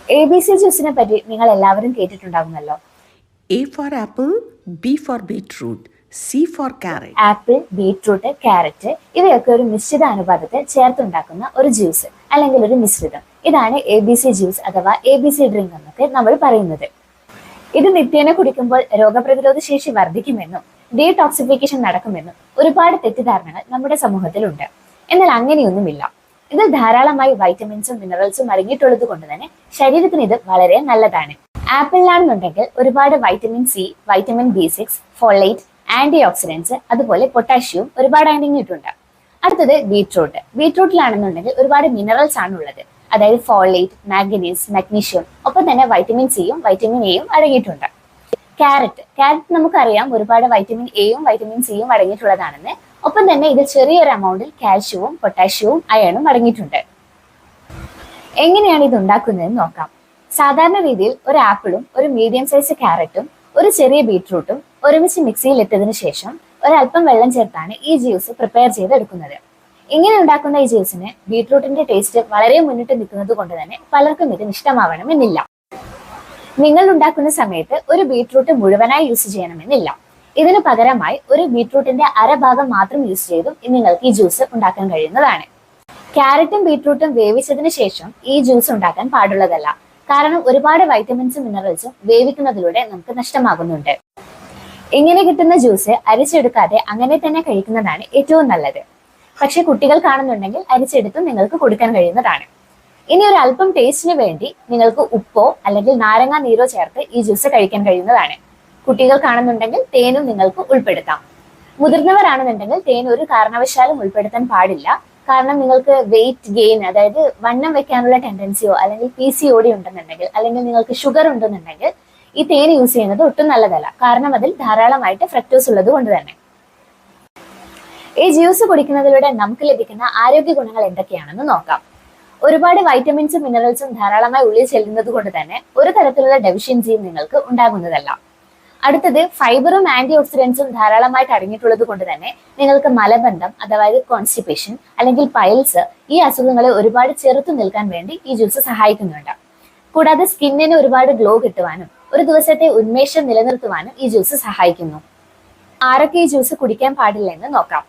ABC ജ്യൂസിനെ പറ്റി നിങ്ങൾ എല്ലാവരും കേട്ടിട്ടുണ്ടാകുമല്ലോ. A for apple, B for beetroot, C for carrot. Apple, beetroot, carrot ഇവയൊക്കെ ഒരു നിശ്ചിത അനുപാതത്തിൽ ചേർത്തുണ്ടാക്കുന്ന ഒരു ജ്യൂസ് അല്ലെങ്കിൽ ഒരു മിശ്രിതം. ഇതാണ് ABC ജ്യൂസ് അഥവാ ABC ഡ്രിങ്ക് എന്നൊക്കെ നമ്മൾ പറയുന്നത്. ഇത് നിത്യേന കുടിക്കുമ്പോൾ രോഗപ്രതിരോധ ശേഷി വർദ്ധിക്കുമെന്നും ഡീടോക്സിഫിക്കേഷൻ നടക്കുമെന്നും ഒരുപാട് തെറ്റിദ്ധാരണകൾ നമ്മുടെ സമൂഹത്തിലുണ്ട്. എന്നാൽ അങ്ങനെയൊന്നുമില്ല. ഇതിൽ ധാരാളമായി വൈറ്റമിൻസും മിനറൽസും അടങ്ങിയിട്ടുള്ളത് കൊണ്ട് തന്നെ ശരീരത്തിന് ഇത് വളരെ നല്ലതാണ്. ആപ്പിളിലാണെന്നുണ്ടെങ്കിൽ ഒരുപാട് vitamin C, vitamin B6, folate, antioxidants, അതുപോലെ പൊട്ടാഷ്യം ഒരുപാട് അടങ്ങിയിട്ടുണ്ട്. അടുത്തത് ബീട്രൂട്ട്. ബീട്രൂട്ടിലാണെന്നുണ്ടെങ്കിൽ ഒരുപാട് മിനറൽസ് ആണ് ഉള്ളത്. അതായത് ഫോളേറ്റ്, മാഗ്നീസ്, മഗ്നീഷ്യം, ഒപ്പം തന്നെ വൈറ്റമിൻ സിയും വൈറ്റമിൻ എയും അടങ്ങിയിട്ടുണ്ട്. ക്യാരറ്റ് നമുക്കറിയാം ഒരുപാട് വൈറ്റമിൻ എയും വൈറ്റമിൻ സിയും അടങ്ങിയിട്ടുള്ളതാണെന്ന്. ഒപ്പം തന്നെ ഇതിൽ ചെറിയൊരു എമൗണ്ടിൽ കാൽഷ്യവും പൊട്ടാഷ്യവും അയണും അടങ്ങിയിട്ടുണ്ട്. എങ്ങനെയാണ് ഇത് ഉണ്ടാക്കുന്നതെന്ന് നോക്കാം. സാധാരണ രീതിയിൽ ഒരു ആപ്പിളും ഒരു മീഡിയം സൈസ് ക്യാരറ്റും ഒരു ചെറിയ ബീട്രൂട്ടും ഒരുമിച്ച് മിക്സിയിൽ ഇട്ടതിന് ശേഷം ഒരല്പം വെള്ളം ചേർത്താണ് ഈ ജ്യൂസ് പ്രിപ്പയർ ചെയ്തെടുക്കുന്നത്. ഇങ്ങനെ ഉണ്ടാക്കുന്ന ഈ ജ്യൂസിന് ബീട്രൂട്ടിന്റെ ടേസ്റ്റ് വളരെ മുന്നിട്ട് നിൽക്കുന്നത് കൊണ്ട് തന്നെ പലർക്കും ഇത് ഇഷ്ടമാവണമെന്നില്ല. നിങ്ങൾ ഉണ്ടാക്കുന്ന സമയത്ത് ഒരു ബീട്രൂട്ട് മുഴുവനായി യൂസ് ചെയ്യണമെന്നില്ല. ഇതിന് പകരമായി ഒരു ബീട്രൂട്ടിന്റെ അരഭാഗം മാത്രം യൂസ് ചെയ്തും നിങ്ങൾക്ക് ഈ ജ്യൂസ് ഉണ്ടാക്കാൻ കഴിയുന്നതാണ്. ക്യാരറ്റും ബീട്രൂട്ടും വേവിച്ചതിന് ശേഷം ഈ ജ്യൂസ് ഉണ്ടാക്കാൻ പാടുള്ളതല്ല. കാരണം ഒരുപാട് വൈറ്റമിൻസും മിനറൽസും വേവിക്കുന്നതിലൂടെ നമുക്ക് നഷ്ടമാകുന്നുണ്ട്. ഇങ്ങനെ കിട്ടുന്ന ജ്യൂസ് അരിച്ചെടുക്കാതെ അങ്ങനെ തന്നെ കഴിക്കുന്നതാണ് ഏറ്റവും നല്ലത്. പക്ഷെ കുട്ടികൾ കാണുന്നുണ്ടെങ്കിൽ അരിച്ചെടുത്തും നിങ്ങൾക്ക് കൊടുക്കാൻ കഴിയുന്നതാണ്. ഇനി ഒരു അല്പം ടേസ്റ്റിന് വേണ്ടി നിങ്ങൾക്ക് ഉപ്പോ അല്ലെങ്കിൽ നാരങ്ങ നീരോ ചേർത്ത് ഈ ജ്യൂസ് കഴിക്കാൻ കഴിയുന്നതാണ്. കുട്ടികൾ കാണുന്നുണ്ടെങ്കിൽ തേനും നിങ്ങൾക്ക് ഉൾപ്പെടുത്താം. മുതിർന്നവരാണെന്നുണ്ടെങ്കിൽ തേൻ ഒരു കാരണവശാലും ഉൾപ്പെടുത്താൻ പാടില്ല. കാരണം നിങ്ങൾക്ക് വെയിറ്റ് ഗെയിൻ, അതായത് വണ്ണം വെക്കാനുള്ള ടെൻഡൻസിയോ അല്ലെങ്കിൽ PCOD ഉണ്ടെന്നുണ്ടെങ്കിൽ അല്ലെങ്കിൽ നിങ്ങൾക്ക് ഷുഗർ ഉണ്ടെന്നുണ്ടെങ്കിൽ ഈ തേൻ യൂസ് ചെയ്യുന്നത് ഒട്ടും നല്ലതല്ല. കാരണം അതിൽ ധാരാളമായിട്ട് ഫ്രക്ടോസ് ഉള്ളത് കൊണ്ട് തന്നെ. ഈ ജ്യൂസ് കുടിക്കുന്നതിലൂടെ നമുക്ക് ലഭിക്കുന്ന ആരോഗ്യ ഗുണങ്ങൾ എന്തൊക്കെയാണെന്ന് നോക്കാം. ഒരുപാട് വൈറ്റമിൻസും മിനറൽസും ധാരാളമായി ഉള്ളിൽ ചെല്ലുന്നത് കൊണ്ട് തന്നെ ഒരു തരത്തിലുള്ള ഡെഫിഷ്യൻസിയും നിങ്ങൾക്ക് ഉണ്ടാകുന്നതല്ല. അടുത്തത് ഫൈബറും ആന്റി ഓക്സിഡൻസും ധാരാളമായിട്ട് അടങ്ങിയിട്ടുള്ളത് കൊണ്ട് തന്നെ നിങ്ങൾക്ക് മലബന്ധം അതായത് കോൺസ്റ്റിപ്പേഷൻ അല്ലെങ്കിൽ പൈൽസ് ഈ അസുഖങ്ങളെ ഒരുപാട് ചെറുത്തു നിൽക്കാൻ വേണ്ടി ഈ ജ്യൂസ് സഹായിക്കുന്നുണ്ട്. കൂടാതെ സ്കിന്നിന് ഒരുപാട് ഗ്ലോ കിട്ടുവാനും ഒരു ദിവസത്തെ ഉന്മേഷം നിലനിർത്തുവാനും ഈ ജ്യൂസ് സഹായിക്കുന്നു. ആരൊക്കെ ഈ ജ്യൂസ് കുടിക്കാൻ പാടില്ല എന്ന് നോക്കാം.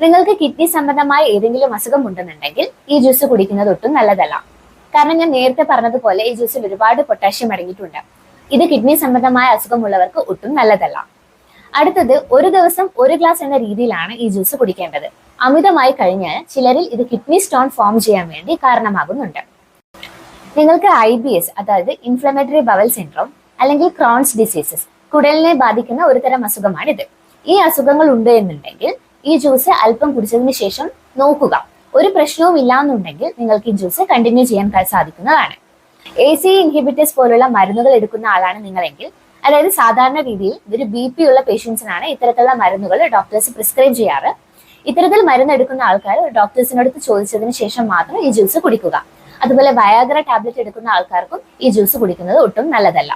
നിങ്ങൾക്ക് കിഡ്നി സംബന്ധമായ ഏതെങ്കിലും അസുഖം ഉണ്ടെന്നുണ്ടെങ്കിൽ ഈ ജ്യൂസ് കുടിക്കുന്നത് ഒട്ടും നല്ലതല്ല. കാരണം ഞാൻ നേരത്തെ പറഞ്ഞതുപോലെ ഈ ജ്യൂസിൽ ഒരുപാട് പൊട്ടാഷ്യം അടങ്ങിയിട്ടുണ്ട്. ഇത് കിഡ്നി സംബന്ധമായ അസുഖമുള്ളവർക്ക് ഒട്ടും നല്ലതല്ല. അടുത്തത് ഒരു ദിവസം ഒരു ഗ്ലാസ് എന്ന രീതിയിലാണ് ഈ ജ്യൂസ് കുടിക്കേണ്ടത്. അമിതമായി കഴിഞ്ഞാൽ ചിലരിൽ ഇത് കിഡ്നി സ്റ്റോൺ ഫോം ചെയ്യാൻ വേണ്ടി കാരണമാകുന്നുണ്ട്. നിങ്ങൾക്ക് IBS അതായത് ഇൻഫ്ലമേറ്ററി ബവൽ സിൻഡ്രോം അല്ലെങ്കിൽ ക്രോൺസ് ഡിസീസസ്, കുടലിനെ ബാധിക്കുന്ന ഒരു തരം അസുഖമാണിത്. ഈ അസുഖങ്ങൾ ഉണ്ട് എന്നുണ്ടെങ്കിൽ ഈ ജ്യൂസ് അല്പം കുടിച്ചതിന് ശേഷം നോക്കുക. ഒരു പ്രശ്നവും ഇല്ലാന്നുണ്ടെങ്കിൽ നിങ്ങൾക്ക് ഈ ജ്യൂസ് കണ്ടിന്യൂ ചെയ്യാൻ സാധിക്കുന്നതാണ്. ACE ഇൻഹിബിറ്റേഴ്സ് പോലുള്ള മരുന്നുകൾ എടുക്കുന്ന ആളാണ് നിങ്ങളെങ്കിൽ, അതായത് സാധാരണ രീതിയിൽ ഒരു BP ഉള്ള പേഷ്യൻസിനാണ് ഇത്തരത്തിലുള്ള മരുന്നുകൾ ഡോക്ടേഴ്സ് പ്രിസ്ക്രൈബ് ചെയ്യാറ്. ഇത്തരത്തിൽ മരുന്ന് എടുക്കുന്ന ആൾക്കാർ ഡോക്ടേഴ്സിനടുത്ത് ചോദിച്ചതിന് ശേഷം മാത്രം ഈ ജ്യൂസ് കുടിക്കുക. അതുപോലെ വയാഗ്ര ടാബ്ലറ്റ് എടുക്കുന്ന ആൾക്കാർക്കും ഈ ജ്യൂസ് കുടിക്കുന്നത് ഒട്ടും നല്ലതല്ല.